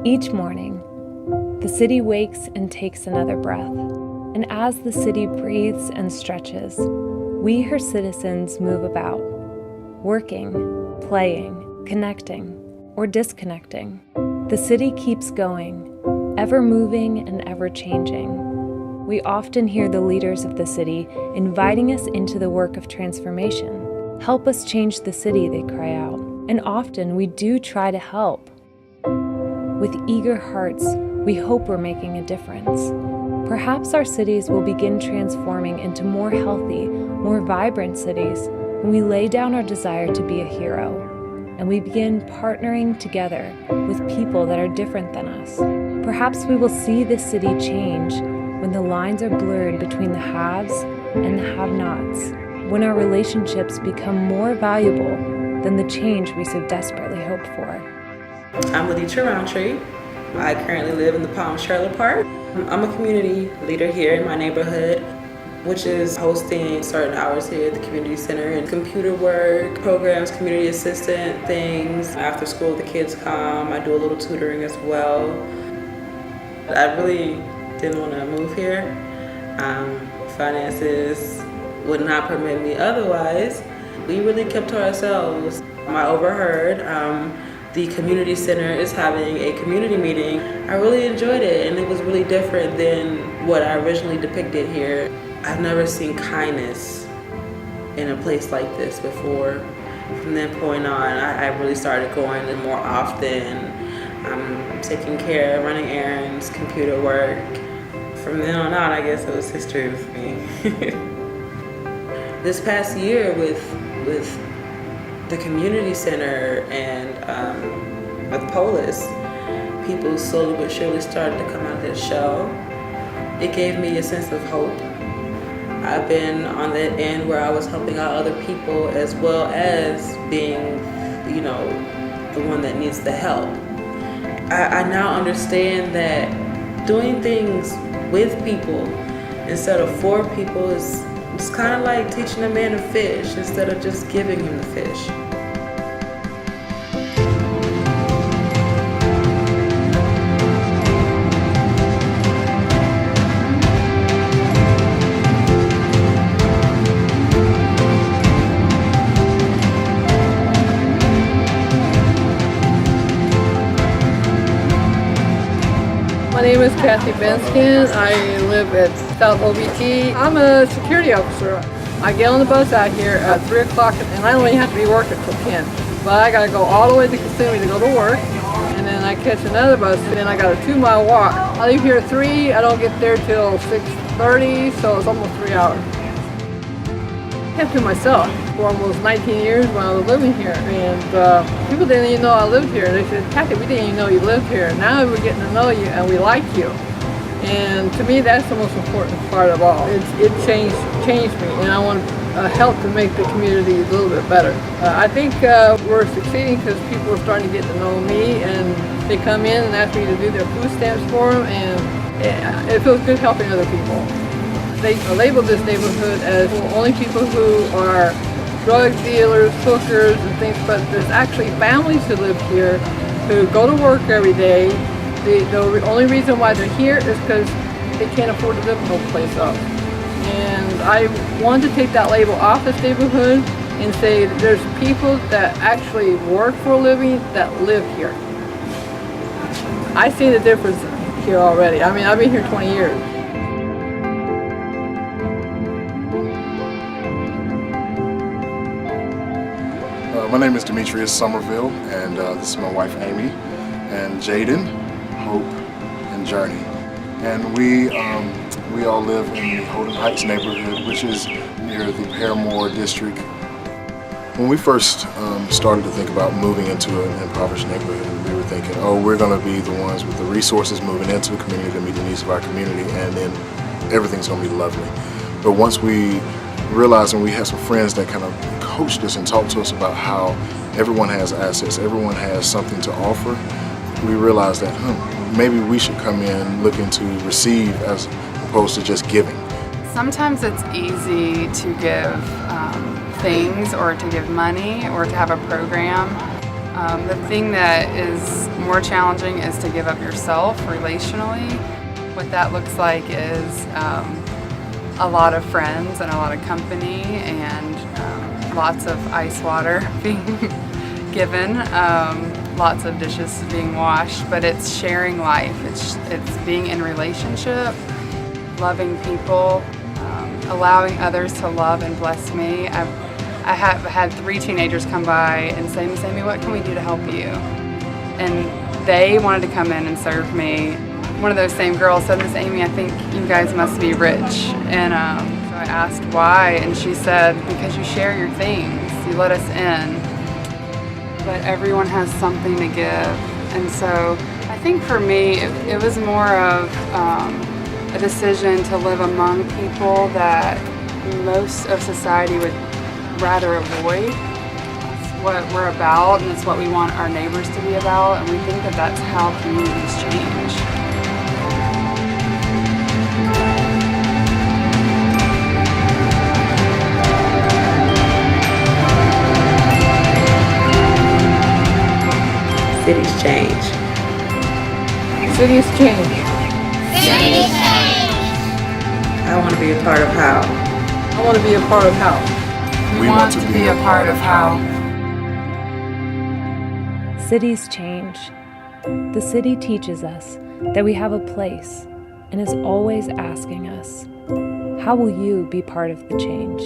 Each morning, the city wakes and takes another breath. And as the city breathes and stretches, we, her citizens, move about, working, playing, connecting, or disconnecting. The city keeps going, ever moving and ever changing. We often hear the leaders of the city inviting us into the work of transformation. Help us change the city, they cry out. And often we do try to help. With eager hearts, we hope we're making a difference. Perhaps our cities will begin transforming into more healthy, more vibrant cities when we lay down our desire to be a hero, and we begin partnering together with people that are different than us. Perhaps we will see this city change when the lines are blurred between the haves and the have-nots, when our relationships become more valuable than the change we so desperately hope for. I'm Laditra Roundtree. I currently live in the Palms Trailer Park. I'm a community leader here in my neighborhood, which is hosting certain hours here at the community center and computer work, programs, community assistant things. After school, the kids come. I do a little tutoring as well. I really didn't want to move here. Finances would not permit me otherwise. We really kept to ourselves. I overheard the community center is having a community meeting. I really enjoyed it, and it was really different than what I originally depicted here. I've never seen kindness in a place like this before. From that point on, I really started going in more often. I'm taking care, running errands, computer work. From then on out, I guess it was history with me. This past year with the community center and with Polis, people slowly but surely started to come out of this shell. It gave me a sense of hope. I've been on that end where I was helping out other people as well as being, the one that needs the help. I now understand that doing things with people instead of for people is it's kind of like teaching a man to fish instead of just giving him the fish. My name is Kathy Benskin. I live at South OBT. I'm a security officer. I get on the bus out here at 3 o'clock and I don't even have to be working till 10. But I gotta go all the way to Kissimmee to go to work, and then I catch another bus and then I got a 2-mile walk. I leave here at 3, I don't get there till 6:30, so it's almost 3 hours. I kept to myself for almost 19 years when I was living here, and people didn't even know I lived here. They said, Kathy, we didn't even know you lived here. Now we're getting to know you and we like you. And to me, that's the most important part of all. It changed me, and I want to help to make the community a little bit better. I think we're succeeding because people are starting to get to know me, and they come in and ask me to do their food stamps for them, and it feels good helping other people. They label this neighborhood as only people who are drug dealers, hookers, and things, but there's actually families who live here who go to work every day. The only reason why they're here is because they can't afford to live in no place else. And I wanted to take that label off this neighborhood and say that there's people that actually work for a living that live here. I see the difference here already. I mean, I've been here 20 years. My name is Demetrius Somerville, and this is my wife Amy, and Jaden, Hope, and Journey. And we all live in the Holden Heights neighborhood, which is near the Paramore district. When we first started to think about moving into an impoverished neighborhood, we were thinking, oh, we're going to be the ones with the resources moving into the community to meet the needs of our community, and then everything's going to be lovely. But once we realized, and we had some friends that kind of coached us and talked to us about how everyone has assets, everyone has something to offer, we realized that maybe we should come in looking to receive as opposed to just giving. Sometimes it's easy to give things or to give money or to have a program, The thing that is more challenging is to give up yourself relationally. What that looks like is a lot of friends and a lot of company and lots of ice water being given, lots of dishes being washed, but it's sharing life. It's being in relationship, loving people, allowing others to love and bless me. I have had 3 teenagers come by and say, "Miss Amy, what can we do to help you?" And they wanted to come in and serve me. One of those same girls said, "Miss Amy, I think you guys must be rich." And so I asked why, and she said, "Because you share your things, you let us in." But everyone has something to give. And so I think for me, it was more of a decision to live among people that most of society would rather avoid. It's what we're about, and it's what we want our neighbors to be about, and we think that that's how communities change. Cities change. Cities change. I want to be a part of how. I want to be a part of how. We want to be a part of how. Cities change. The city teaches us that we have a place and is always asking us, how will you be part of the change?